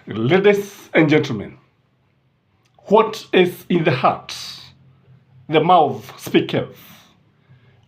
Ladies and gentlemen, what is in the heart, the mouth speaketh.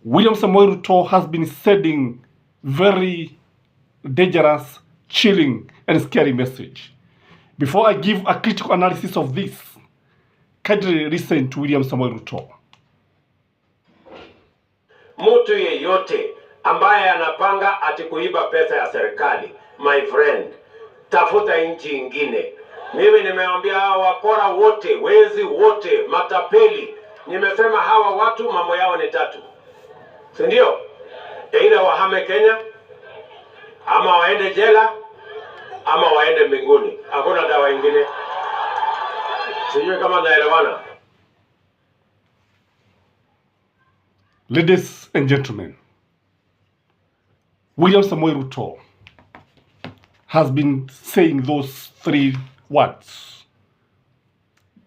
William Samoei Ruto has been sending very dangerous, chilling, and scary message. Before I give a critical analysis of this, kindly listen to William Samoei Ruto. Mtu yeyote ambaye anapanga ati kuiba pesa ya serikali, my friend, tafuta nchi ingine. Mimi nimeambia hawa wakora wote, wezi wote, matapeli, nimesema hawa watu mambo yao ni tatu. Si ndio? Aidha wahame Kenya, ama waende jela, ama waende mbinguni. Hakuna dawa ingine. Sijui kama naelewana. Ladies and gentlemen, William Samoei Ruto has been saying those three words.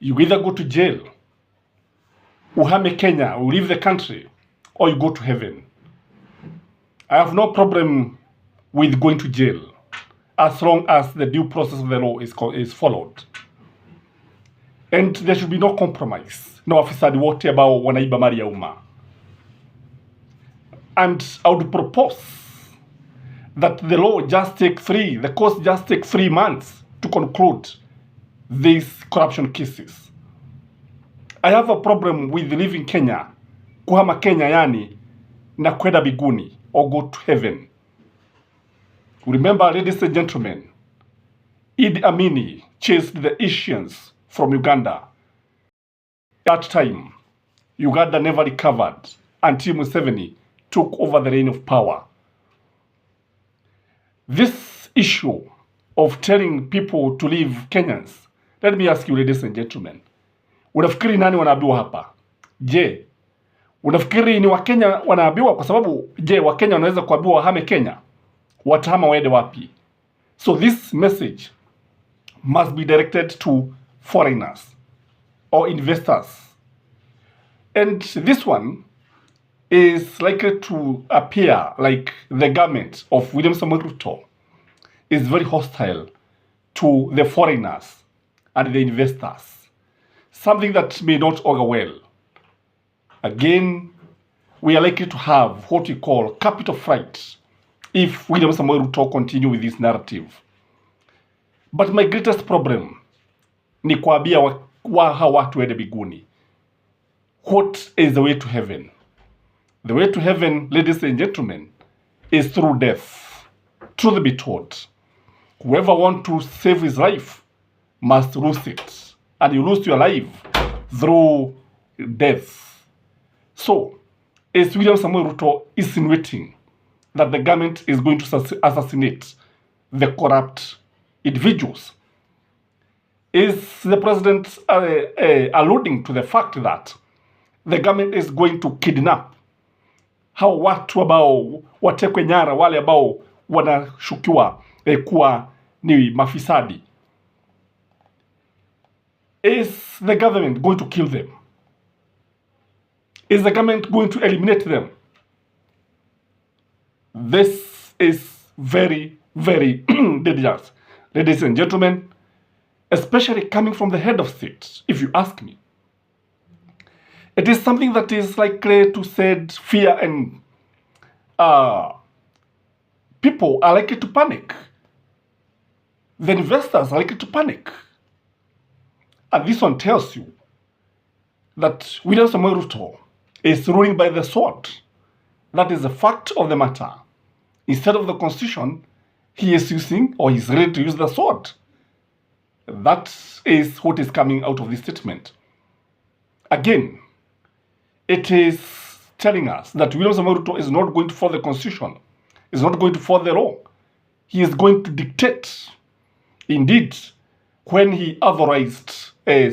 You either go to jail, uhame Kenya, or leave the country, or you go to heaven. I have no problem with going to jail as long as the due process of the law is followed. And there should be no compromise. No afisadi wote ambao wanaiba mali ya umma. And I would propose that the law just take the courts just take 3 months to conclude these corruption cases. I have a problem with leaving Kenya, kuhama Kenya yani, na kwenda biguni, or go to heaven. Remember, ladies and gentlemen, Idi Amini chased the Asians from Uganda. At that time, Uganda never recovered until Museveni took over the reign of power. This issue of telling people to leave Kenyans, let me ask you, ladies and gentlemen, unafikiri nani wanaambiwa hapa? Je, unafikiri ni Wakenya wanaambiwa? Kwa sababu je, Wakenya wanaweza kuambiwa wahame Kenya? Watahama waende wapi? So this message must be directed to foreigners or investors. And this one is likely to appear like the government of William Samoei Ruto is very hostile to the foreigners and the investors. Something that may not augur well. Again, we are likely to have what we call capital flight if William Samoei Ruto continue with this narrative. But my greatest problem ni kuambia hawa watu waende biguni. What is the way to heaven? The way to heaven, ladies and gentlemen, is through death. Truth be told, whoever wants to save his life must lose it. And you lose your life through death. So, is William Samoei Ruto insinuating that the government is going to assassinate the corrupt individuals? Is the president alluding to the fact that the government is going to kidnap hao watu ambao watekwe nyara, wale ambao wanashukiwa kuwa ni mafisadi? Is the government going to kill them? Is the government going to eliminate them? This is very, very dangerous, ladies and gentlemen, especially coming from the head of state, if you ask me. It is something that is likely to send fear, and people are likely to panic. The investors are likely to panic. And this one tells you that William Samoei Ruto is ruling by the sword. That is the fact of the matter. Instead of the constitution, he is using, or he's ready to use, the sword. That is what is coming out of this statement. Again, it is telling us that William Samoei Ruto is not going to follow the constitution, is not going to follow the law. He is going to dictate. Indeed, when he authorized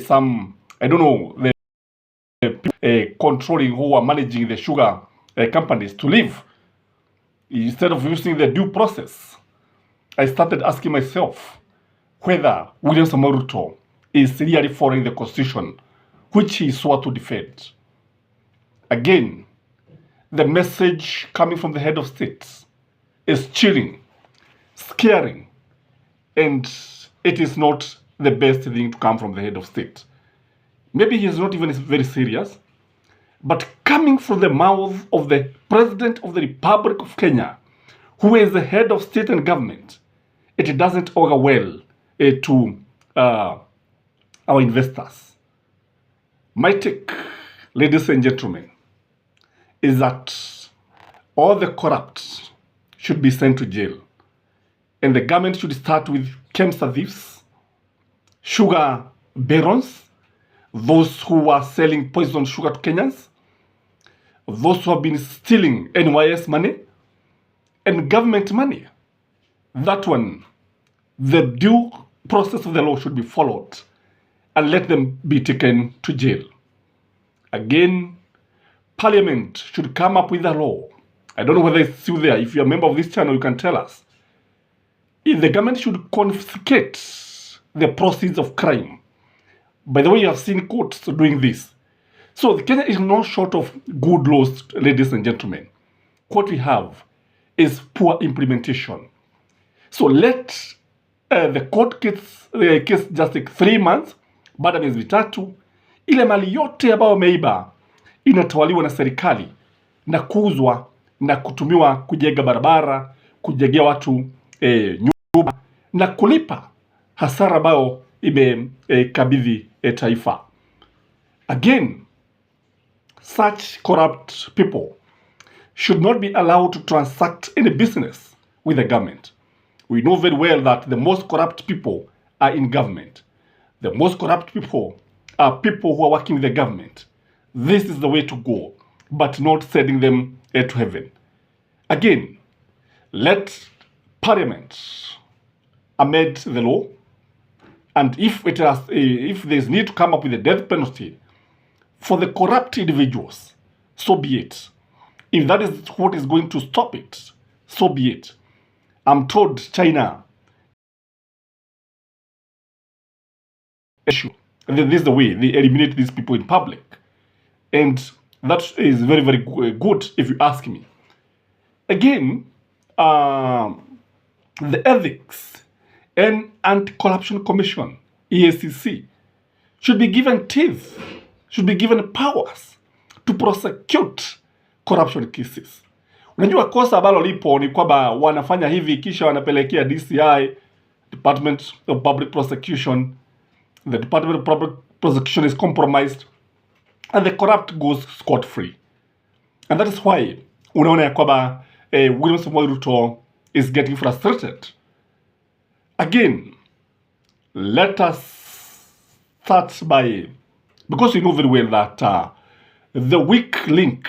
some, I don't know, the controlling who are managing the sugar companies to leave, instead of using the due process, I started asking myself whether William Samoei Ruto is really following the constitution, which he swore to defend. Again, the message coming from the head of state is chilling, scaring, and it is not the best thing to come from the head of state. Maybe he is not even very serious, but coming from the mouth of the President of the Republic of Kenya, who is the head of state and government, it doesn't augur well to our investors. My take, ladies and gentlemen, is that all the corrupt should be sent to jail. And the government should start with Kemsa thieves, sugar barons, those who are selling poisoned sugar to Kenyans, those who have been stealing NYS money and government money. That one, the due process of the law should be followed and let them be taken to jail. Again, Parliament should come up with a law. I don't know whether it's still there. If you're a member of this channel, you can tell us. If the government should confiscate the proceeds of crime. By the way, you have seen courts doing this. So Kenya is not short of good laws, ladies and gentlemen. What we have is poor implementation. So let the court case just take 3 months, baada ya miezi mitatu, ile mali yote ambayo wameiba inatawaliwa na serikali na kuuzwa na kutumiwa kujenga barabara, kujengea watu nyumba na kulipa hasara ambayo imekabidhi taifa. Again, such corrupt people should not be allowed to transact any business with the government. We know very well that the most corrupt people are in government. The most corrupt people are people who are working with the government. This is the way to go, but not sending them to heaven. Again, let Parliament amend the law, and if there's need to come up with a death penalty for the corrupt individuals, so be it. If that is what is going to stop it, so be it. I'm told China issue. This is the way they eliminate these people in public. And that is very, very good if you ask me. Again, the Ethics and Anti-Corruption Commission, EACC, should be given teeth, should be given powers to prosecute corruption cases. Unajua kosa ambalo lipo ni kwamba wanafanya hivi kisha wanapelekea DCI, Department of Public Prosecution. The Department of Public Prosecution is compromised and the corrupt goes scot-free. And that is why unaona ya kwamba William Samoei Ruto is getting frustrated. Again, let us start by, because we know very well that the weak link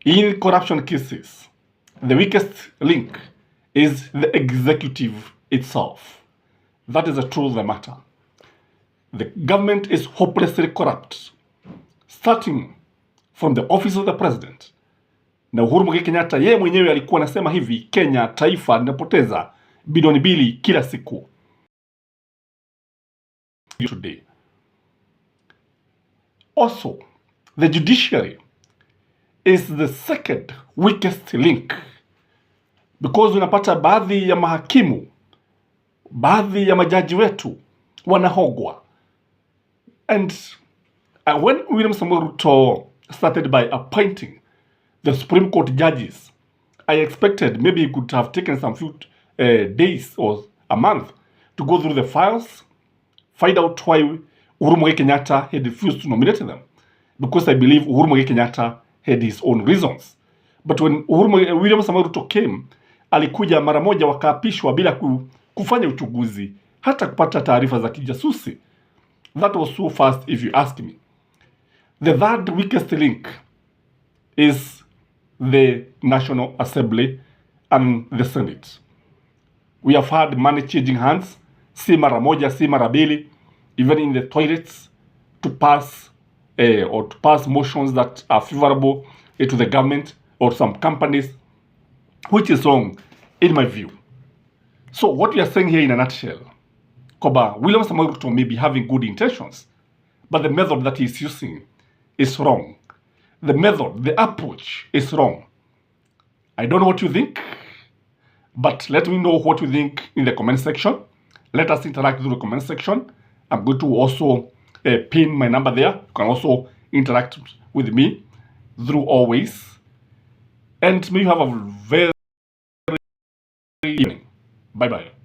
in corruption cases, the weakest link is the executive itself. That is the truth of the matter. The government is hopelessly corrupt, starting from the office of the president. Na Uhuru Muigai Kenyatta yeye mwenyewe alikuwa anasema hivi, Kenya taifa linapoteza bilioni 2 kila siku. Today. Also, the judiciary is the second weakest link, because unapata baadhi ya mahakimu, baadhi ya majaji wetu wanahogwa. And when William Samoei Ruto started by appointing the Supreme Court judges, I expected maybe he could have taken some few days or a month to go through the files, find out why Uhuru Muigai Kenyatta had refused to nominate them. Because I believe Uhuru Muigai Kenyatta had his own reasons. But when William Samoei Ruto came, alikuja mara moja wakaapishwa bila kufanya uchunguzi, hata kupata taarifa za kijasusi. That was so fast if you ask me. The third weakest link is the National Assembly and the Senate. We have had money changing hands, si mara moja, si mara mbili, even in the toilets, to pass motions that are favorable to the government or some companies, which is wrong in my view. So what we are saying here in a nutshell, Koba, William Samoei Ruto may be having good intentions, but the method that he is using is wrong. The method, the approach is wrong. I don't know what you think, but let me know what you think in the comment section. Let us interact through the comment section. I'm going to also pin my number there. You can also interact with me through all ways. And may you have a very evening. Bye-bye.